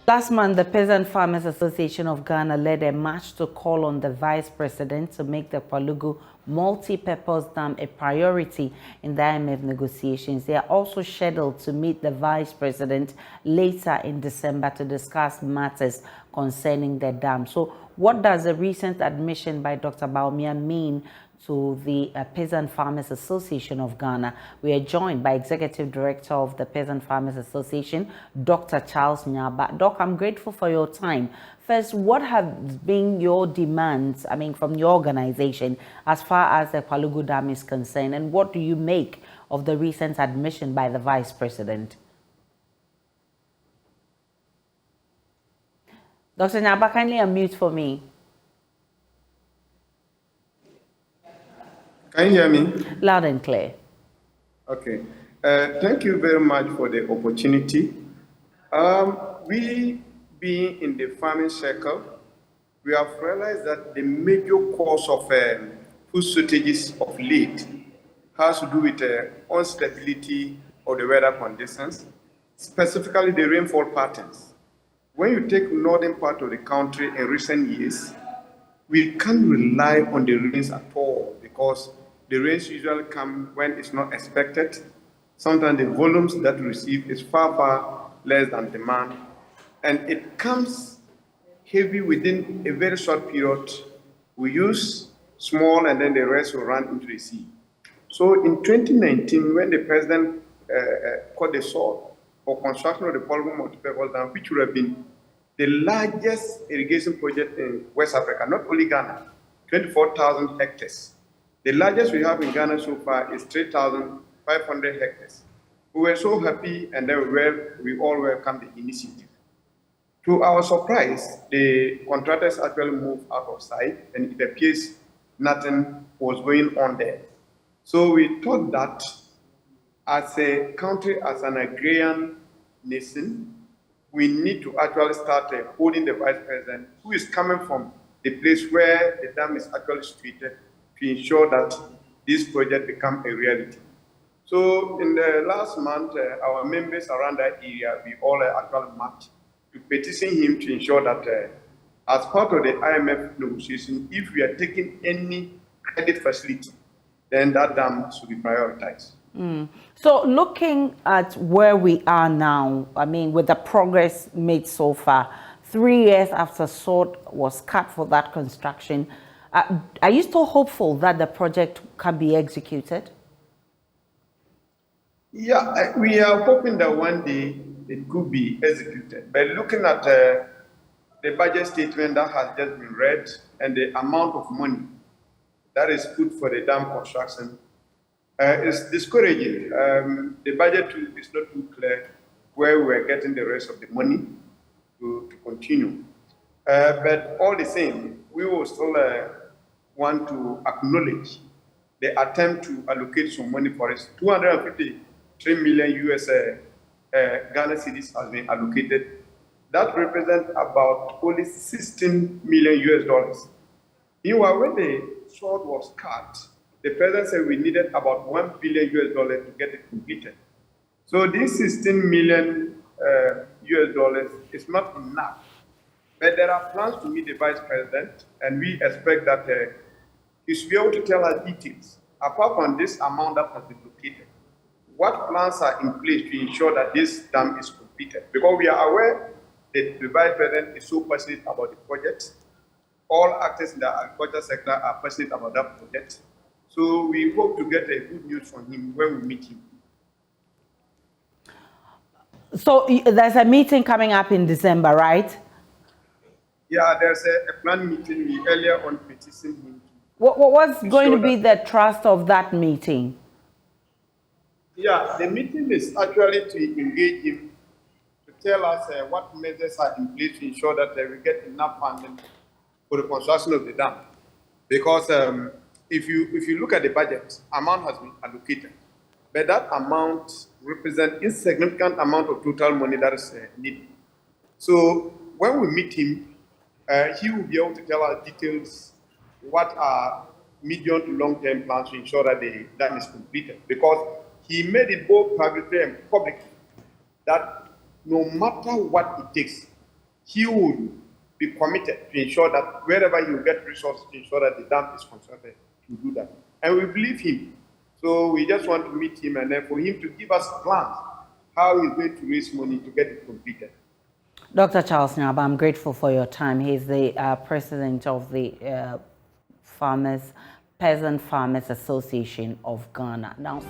Last month, the Peasant Farmers Association of Ghana led a march to call on the Vice President to make the Pwalugu Multi-Purpose Dam a priority in the IMF negotiations. They are also scheduled to meet the Vice President later in December to discuss matters concerning the dam. So what does the recent admission by Dr. Bawumia mean to the Peasant Farmers Association of Ghana? We are joined by Executive Director of the Peasant Farmers Association, Dr. Charles Nyaba. Doc, I'm grateful for your time. First, what have been your demands, from your organization as far as the Pwalugu Dam is concerned, and what do you make of the recent admission by the Vice President? Dr. Nyaba, kindly unmute for me. Can you hear me? Loud and clear. Okay. Thank you very much for the opportunity. We, being in the farming circle, we have realized that the major cause of food shortages of late has to do with instability of the weather conditions, specifically the rainfall patterns. When you take northern part of the country in recent years, we can't rely on the rains at all because the rains usually come when it's not expected. Sometimes the volumes that we receive is far, far less than demand. And it comes heavy within a very short period. We use small and then the rest will run into the sea. So in 2019, when the president caught the sword for construction of the Pwalugu Multi-Purpose Dam, which would have been the largest irrigation project in West Africa, not only Ghana, 24,000 hectares. The largest we have in Ghana so far is 3,500 hectares. We were so happy, and then we all welcomed the initiative. To our surprise, the contractors actually moved out of sight, and it appears nothing was going on there. So we thought that as a country, as an agrarian nation, we need to actually start holding the Vice President, who is coming from the place where the dam is actually situated, to ensure that this project becomes a reality. So in the last month, our members around that area, we all actually marched to petition him to ensure that as part of the IMF negotiation, if we are taking any credit facility, then that dam should be prioritized. So looking at where we are now, with the progress made so far, 3 years after sword was cut for that construction, are you still hopeful that the project can be executed? Yeah, we are hoping that one day it could be executed. But looking at the budget statement that has just been read and the amount of money that is put for the dam construction, it's discouraging. The budget is not too clear where we're getting the rest of the money to continue. But all the same, we will still want to acknowledge the attempt to allocate some money for it. 253 million US Ghana cedis has been allocated. That represents about only 16 million US dollars. Meanwhile, when the sword was cut, the president said we needed about 1 billion US dollars to get it completed. So this 16 million US dollars is not enough. But there are plans to meet the vice president, and we expect that he should be able to tell us details. Apart from this amount that has been located, what plans are in place to ensure that this dam is completed? Because we are aware that the vice president is so passionate about the project. All actors in the agriculture sector are passionate about that project. So we hope to get a good news from him when we meet him. So there's a meeting coming up in December, right? Yeah, there's a planned meeting. We earlier on petitioned him. What's going to be the thrust of that meeting? Yeah, the meeting is actually to engage him, to tell us what measures are in place to ensure that we get enough funding for the construction of the dam. Because if you look at the budget, amount has been allocated, but that amount represents a significant amount of total money that is needed. So when we meet him, he will be able to tell us details, what are medium to long-term plans to ensure that the dam is completed. Because he made it both privately and publicly that no matter what it takes, he would be committed to ensure that wherever you get resources to ensure that the dam is constructed, to do that. And we believe him. So we just want to meet him and then for him to give us plans how he's going to raise money to get it completed. Dr. Charles Nyaba, I'm grateful for your time. He's the president of the Peasant Farmers Association of Ghana. Now,